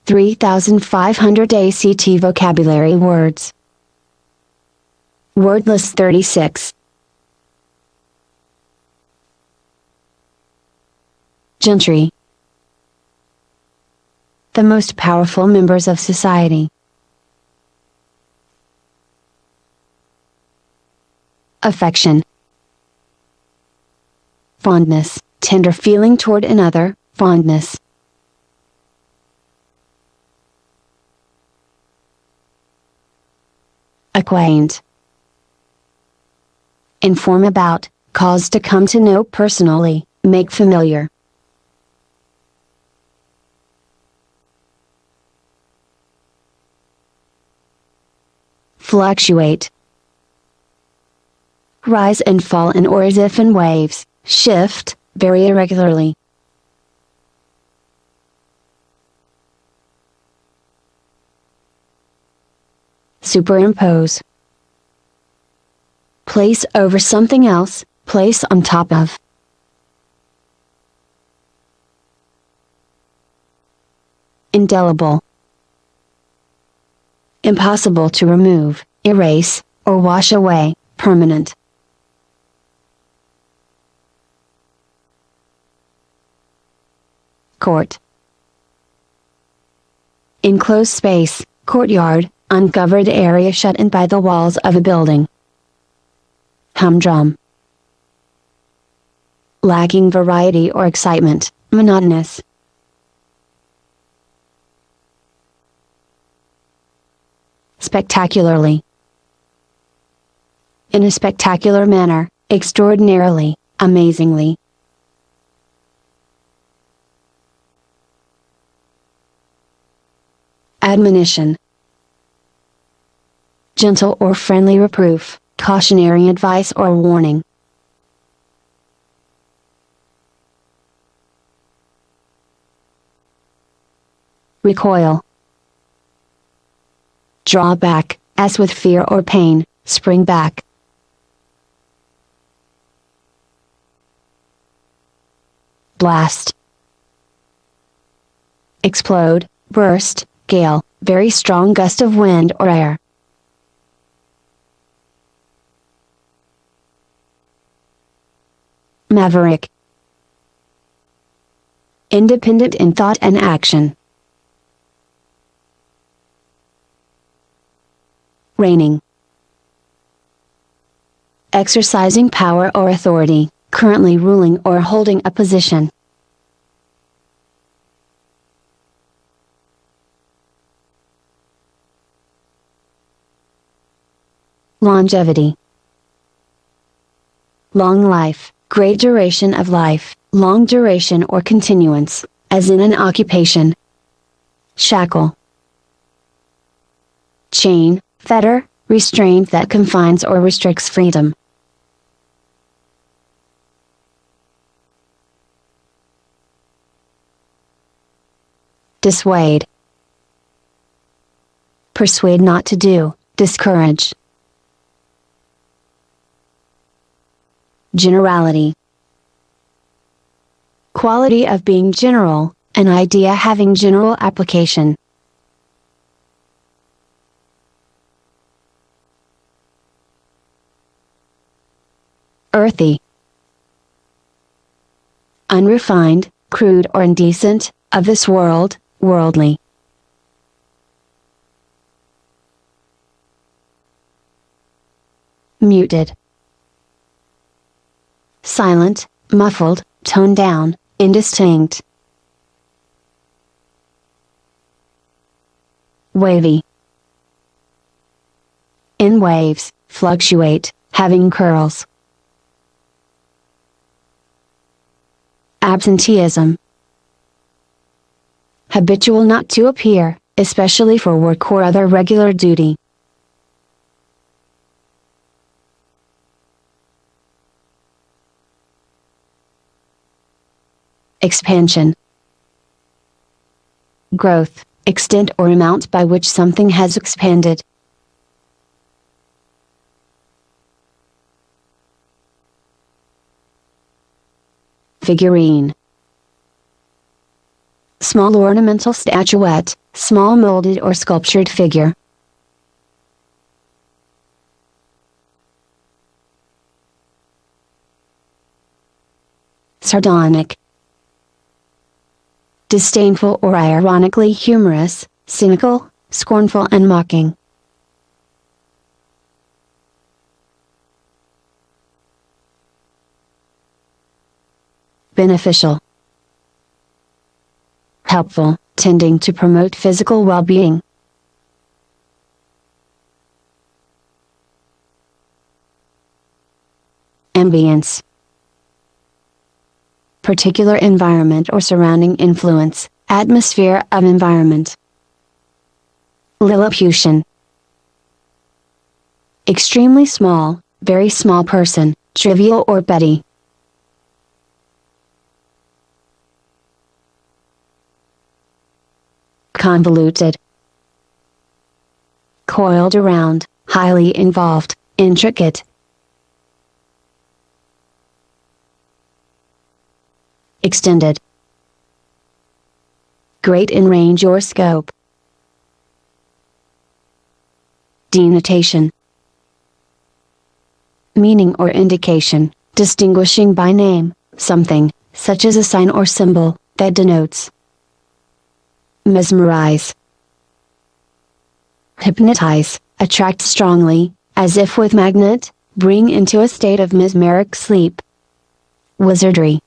3,500 ACT vocabulary words. Word list 36. Gentry. The most powerful members of society. Affection. Fondness, tender feeling toward another, fondness. Acquaint. Inform about, cause to come to know personally, make familiar. Fluctuate. Rise and fall in or as if in waves, shift, very irregularly. Superimpose. Place over something else, place on top of. Indelible. Impossible to remove, erase, or wash away, permanent. Court. Enclosed space, courtyard, uncovered area shut in by the walls of a building. Humdrum. Lacking variety or excitement, monotonous. Spectacularly. In a spectacular manner, extraordinarily, amazingly. Admonition. Gentle or friendly reproof, cautionary advice or warning. Recoil. Draw back, as with fear or pain, spring back. Blast. Explode, burst, gale, very strong gust of wind or air. Maverick. Independent in thought and action. Reigning. Exercising power or authority, currently ruling or holding a position. Longevity. Long life, great duration of life, long duration or continuance, as in an occupation. Shackle. Chain, fetter, restraint that confines or restricts freedom. Dissuade. Persuade not to do, discourage. Generality. Quality of being general, an idea having general application. Earthy. Unrefined, crude or indecent, of this world, worldly. Muted. Silent, muffled, toned down, indistinct. Wavy. In waves, fluctuate, having curls. Absenteeism. Habitual not to appear, especially for work or other regular duty. Expansion. Growth, extent or amount by which something has expanded. Figurine. Small ornamental statuette, small molded or sculptured figure. Sardonic. Disdainful or ironically humorous, cynical, scornful and mocking. Beneficial. Helpful, tending to promote physical well-being. Ambience. Particular environment or surrounding influence, atmosphere of environment. Lilliputian. Extremely small, very small person, trivial or petty. Convoluted. Coiled around, highly involved, intricate. Extended. Great in range or scope. Denotation. Meaning or indication, distinguishing by name, something, such as a sign or symbol, that denotes. Mesmerize. Hypnotize, attract strongly, as if with magnet, bring into a state of mesmeric sleep. Wizardry.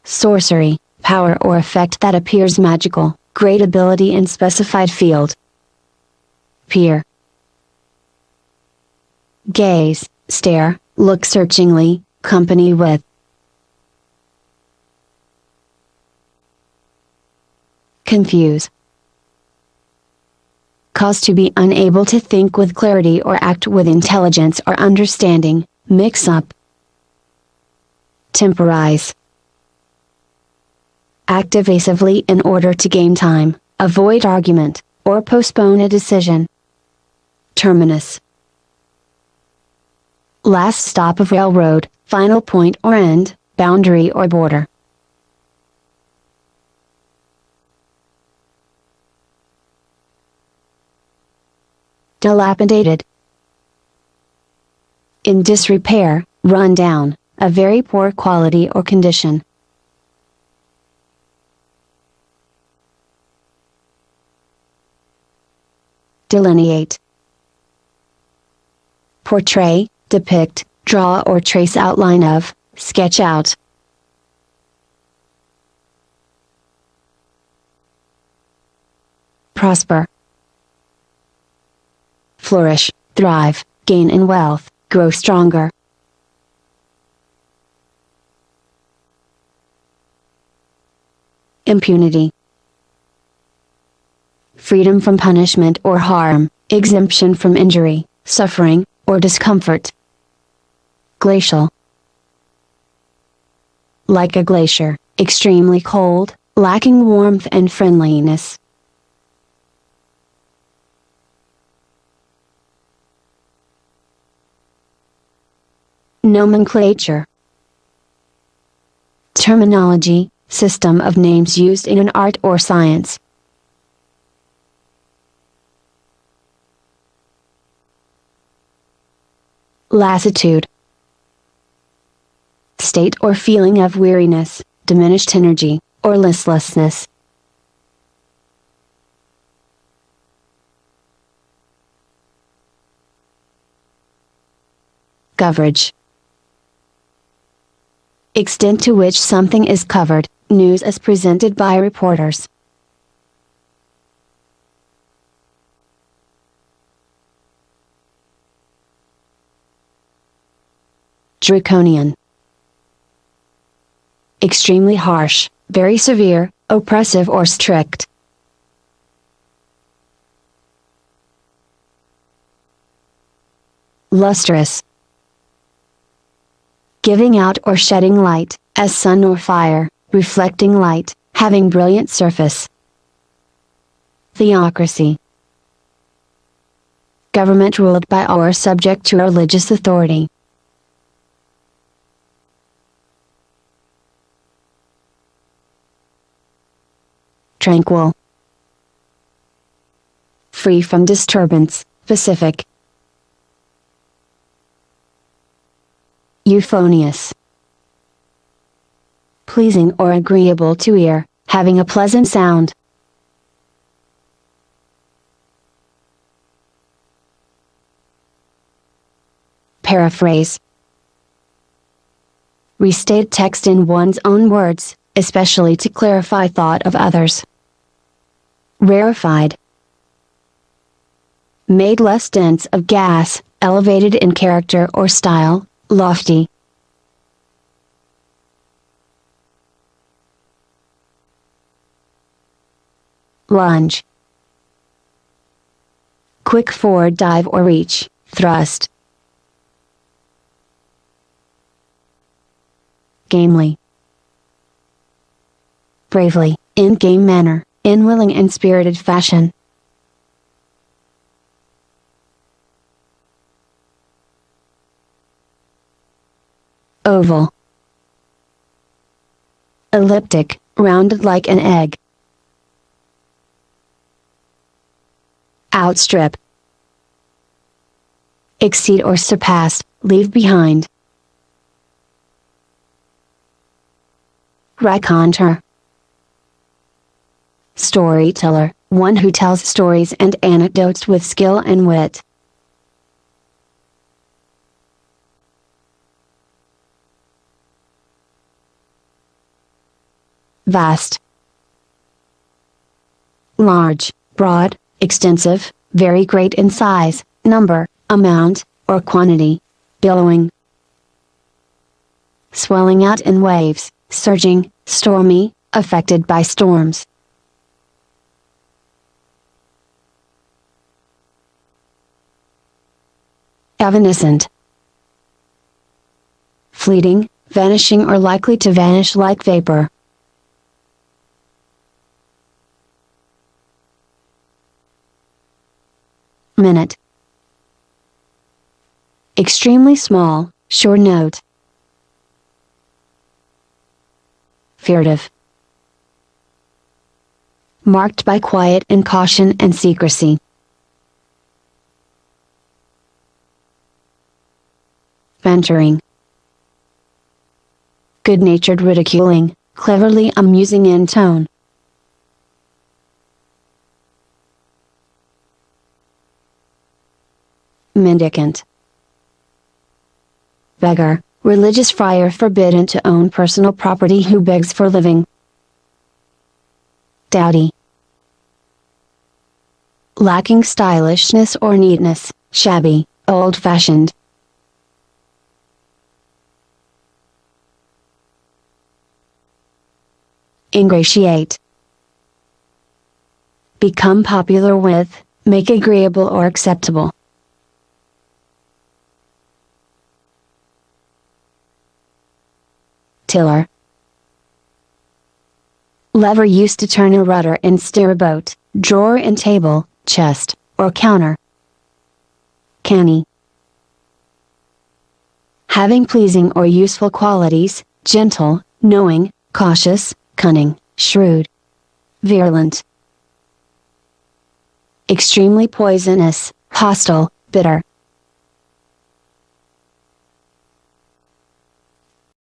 Sorcery, power or effect that appears magical, great ability in specified field. Peer. Gaze, stare, look searchingly, company with. Confuse. Cause to be unable to think with clarity or act with intelligence or understanding, mix up. Temporize. Act evasively in order to gain time, avoid argument, or postpone a decision. Terminus. Last stop of railroad, final point or end, boundary or border. Dilapidated. In disrepair, run down, a very poor quality or condition. Delineate. Portray, depict, draw or trace outline of, sketch out. Prosper. Flourish, thrive, gain in wealth, grow stronger. Impunity. Freedom from punishment or harm, exemption from injury, suffering, or discomfort. Glacial. Like a glacier, extremely cold, lacking warmth and friendliness. Nomenclature. Terminology, system of names used in an art or science. Lassitude. State or feeling of weariness, diminished energy, or listlessness. Coverage. Extent to which something is covered, news as presented by reporters. Draconian. Extremely harsh, very severe, oppressive or strict. Lustrous. Giving out or shedding light, as sun or fire, reflecting light, having brilliant surface. Theocracy. Government ruled by or subject to religious authority. tranquil. Free from disturbance, pacific. Euphonious. Pleasing or agreeable to ear, having a pleasant sound. Paraphrase. Restate text in one's own words, especially to clarify thought of others. Rarefied. Made less dense of gas, elevated in character or style, lofty. Lunge. Quick forward dive or reach, thrust. Gamely. Bravely, in game manner, in willing and spirited fashion. Oval. Elliptic, rounded like an egg. Outstrip. Exceed or surpass, leave behind. Raconteur. Storyteller, one who tells stories and anecdotes with skill and wit. Vast. Large, broad, extensive, very great in size, number, amount, or quantity. Billowing. Swelling out in waves, surging, stormy, affected by storms. Evanescent. Fleeting, vanishing or likely to vanish like vapor. Minute. Extremely small, short note. Furtive. Marked by quiet and caution and secrecy. Bantering. Good-natured ridiculing, cleverly amusing in tone. Mendicant. Beggar, religious friar forbidden to own personal property who begs for living. Dowdy. Lacking stylishness or neatness, shabby, old-fashioned. Ingratiate. Become popular with, make agreeable or acceptable. Tiller. Lever used to turn a rudder and steer a boat, drawer and table, chest, or counter. Canny. Having pleasing or useful qualities, gentle, knowing, cautious, cunning, shrewd. Virulent. Extremely poisonous, hostile, bitter,